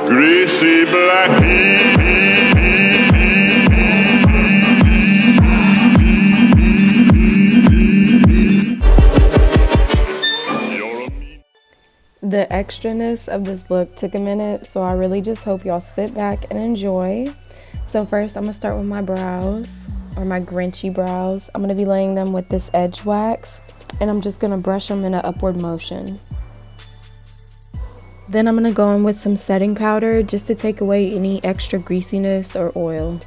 Greasy black The extraness of this look took a minute, so I really just hope y'all sit back and enjoy. So first, I'm gonna start with my brows, or my Grinchy brows. I'm gonna be laying them with this edge wax, and I'm just gonna brush them in an upward motion. Then I'm gonna go in with some setting powder just to take away any extra greasiness or oil.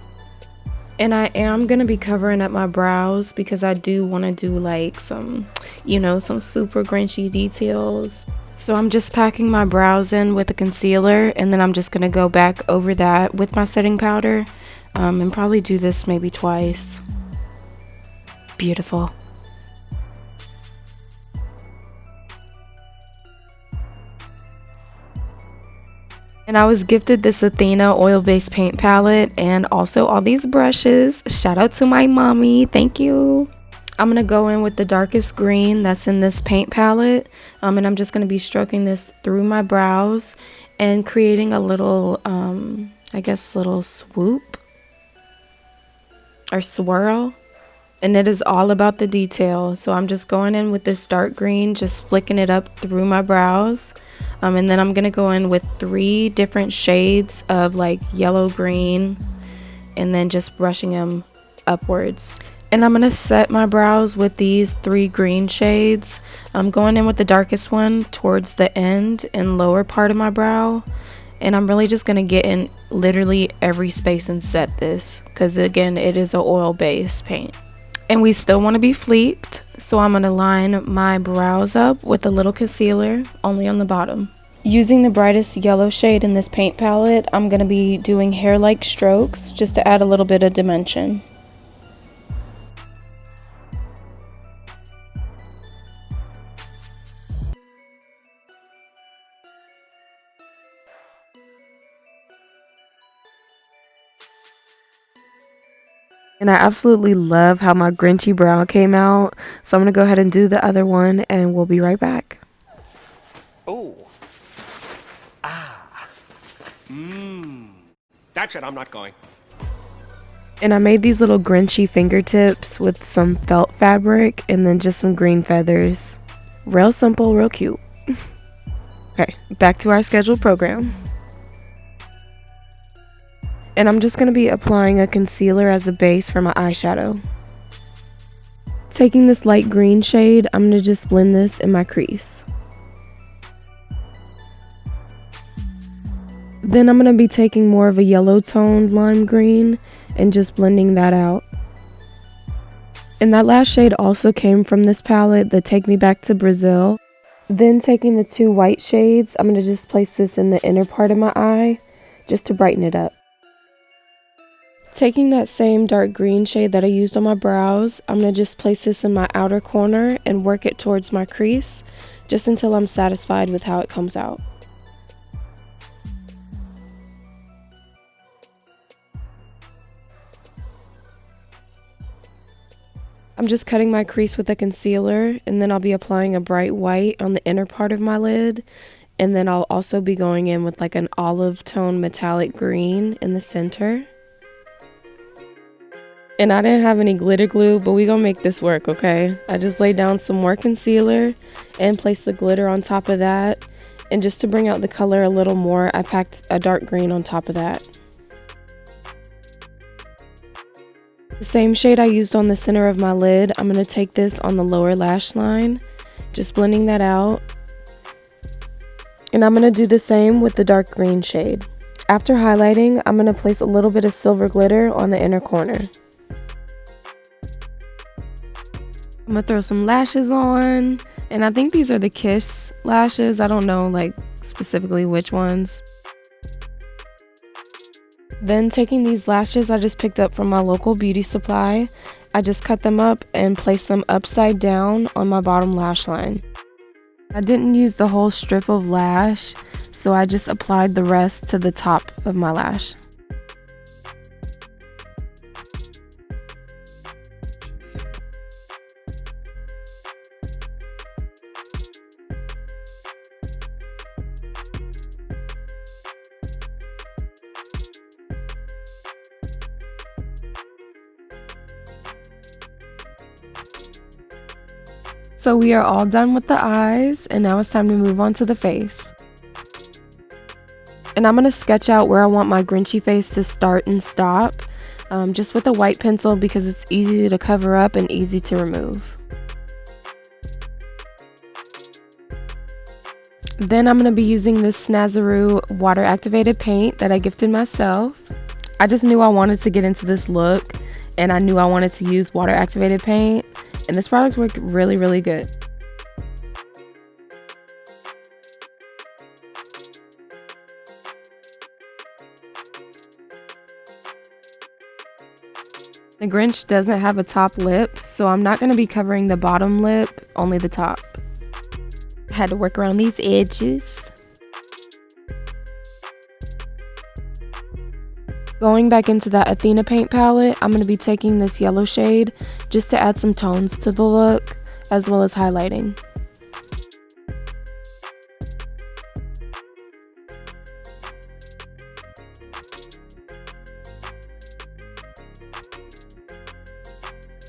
And I am gonna be covering up my brows because I do wanna do like some, some super Grinchy details. So I'm just packing my brows in with a concealer, and then I'm just going to go back over that with my setting powder and probably do this maybe twice. Beautiful. And I was gifted this Athena oil-based paint palette and also all these brushes. Shout out to my mommy. Thank you. I'm going to go in with the darkest green that's in this paint palette, and I'm just going to be stroking this through my brows and creating a little, little swoop or swirl, and it is all about the detail. So I'm just going in with this dark green, just flicking it up through my brows, and then I'm going to go in with 3 different shades of like yellow green, and then just brushing them upwards. And I'm going to set my brows with these 3 green shades. I'm going in with the darkest one towards the end and lower part of my brow. And I'm really just going to get in literally every space and set this, because again, it is an oil-based paint. And we still want to be fleeked, so I'm going to line my brows up with a little concealer, only on the bottom. Using the brightest yellow shade in this paint palette, I'm going to be doing hair-like strokes just to add a little bit of dimension. And I absolutely love how my Grinchy brow came out. So I'm going to go ahead and do the other one, and we'll be right back. Oh. Ah. Mmm. That's it, I'm not going. And I made these little Grinchy fingertips with some felt fabric and then just some green feathers. Real simple, real cute. Okay, back to our scheduled program. And I'm just going to be applying a concealer as a base for my eyeshadow. Taking this light green shade, I'm going to just blend this in my crease. Then I'm going to be taking more of a yellow toned lime green and just blending that out. And that last shade also came from this palette, the Take Me Back to Brazil. Then taking the 2 white shades, I'm going to just place this in the inner part of my eye just to brighten it up. Taking that same dark green shade that I used on my brows, I'm going to just place this in my outer corner and work it towards my crease just until I'm satisfied with how it comes out. I'm just cutting my crease with a concealer, and then I'll be applying a bright white on the inner part of my lid, and then I'll also be going in with like an olive tone metallic green in the center. And I didn't have any glitter glue, but we gonna make this work, okay? I just laid down some more concealer and placed the glitter on top of that. And just to bring out the color a little more, I packed a dark green on top of that. The same shade I used on the center of my lid, I'm gonna take this on the lower lash line, just blending that out. And I'm gonna do the same with the dark green shade. After highlighting, I'm gonna place a little bit of silver glitter on the inner corner. I'm gonna throw some lashes on, and I think these are the Kiss lashes. I don't know like specifically which ones. Then taking these lashes I just picked up from my local beauty supply, I just cut them up and placed them upside down on my bottom lash line. I didn't use the whole strip of lash, so I just applied the rest to the top of my lash. So we are all done with the eyes, and now it's time to move on to the face. And I'm going to sketch out where I want my Grinchy face to start and stop, just with a white pencil because it's easy to cover up and easy to remove. Then I'm going to be using this Snazaroo water activated paint that I gifted myself. I just knew I wanted to get into this look, and I knew I wanted to use water activated paint, and this product worked really, really good. The Grinch doesn't have a top lip, so I'm not going to be covering the bottom lip, only the top. Had to work around these edges. Going back into that Athena paint palette, I'm going to be taking this yellow shade just to add some tones to the look, as well as highlighting.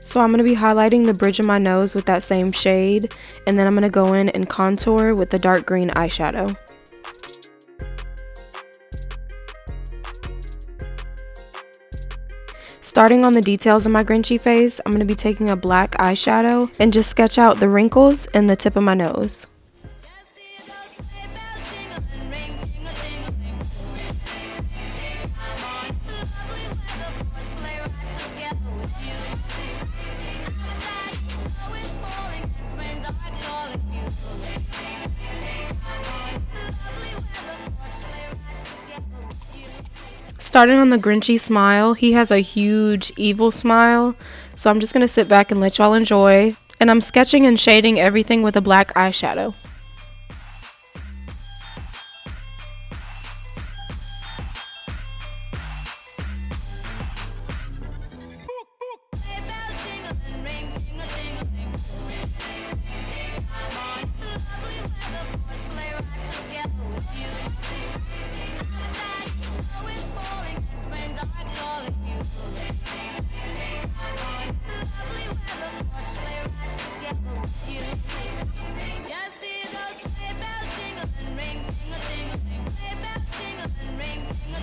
So I'm going to be highlighting the bridge of my nose with that same shade, and then I'm going to go in and contour with the dark green eyeshadow. Starting on the details of my Grinchy face, I'm going to be taking a black eyeshadow and just sketch out the wrinkles and the tip of my nose. Starting on the Grinchy smile, he has a huge evil smile, so I'm just going to sit back and let y'all enjoy. And I'm sketching and shading everything with a black eyeshadow.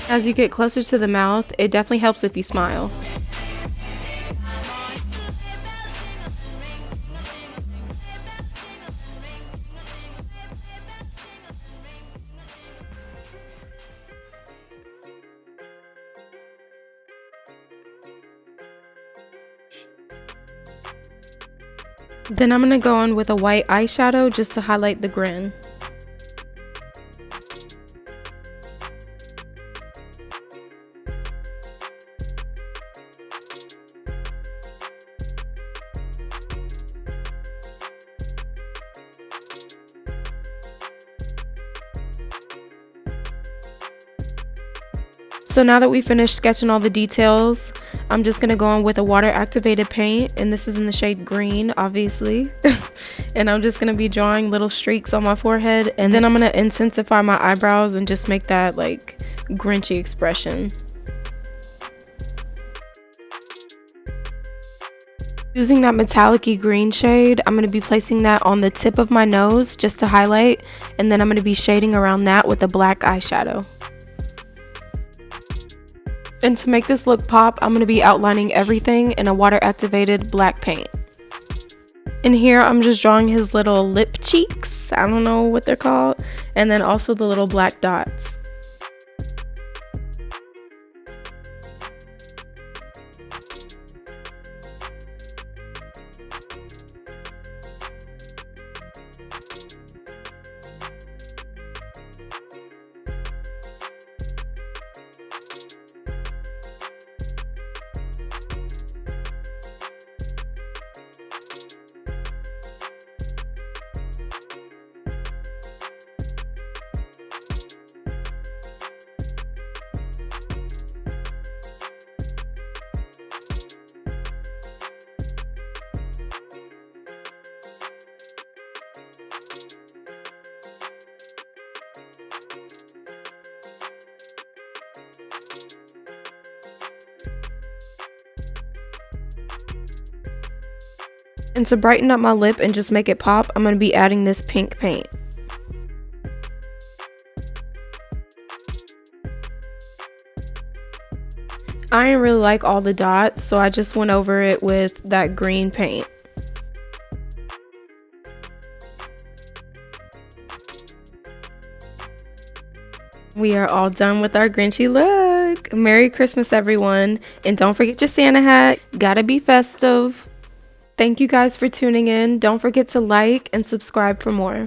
As you get closer to the mouth, it definitely helps if you smile. Then I'm going to go in with a white eyeshadow just to highlight the grin. So now that we finished sketching all the details, I'm just going to go on with a water activated paint, and this is in the shade green, obviously. And I'm just going to be drawing little streaks on my forehead, and then I'm going to intensify my eyebrows and just make that like Grinchy expression. Using that metallic-y green shade, I'm going to be placing that on the tip of my nose just to highlight, and then I'm going to be shading around that with a black eyeshadow. And to make this look pop, I'm going to be outlining everything in a water activated black paint. In here, I'm just drawing his little lip cheeks. I don't know what they're called. And then also the little black dots. And to brighten up my lip and just make it pop, I'm going to be adding this pink paint. I didn't really like all the dots, so I just went over it with that green paint. We are all done with our Grinchy look. Merry Christmas, everyone. And don't forget your Santa hat. Gotta be festive. Thank you guys for tuning in. Don't forget to like and subscribe for more.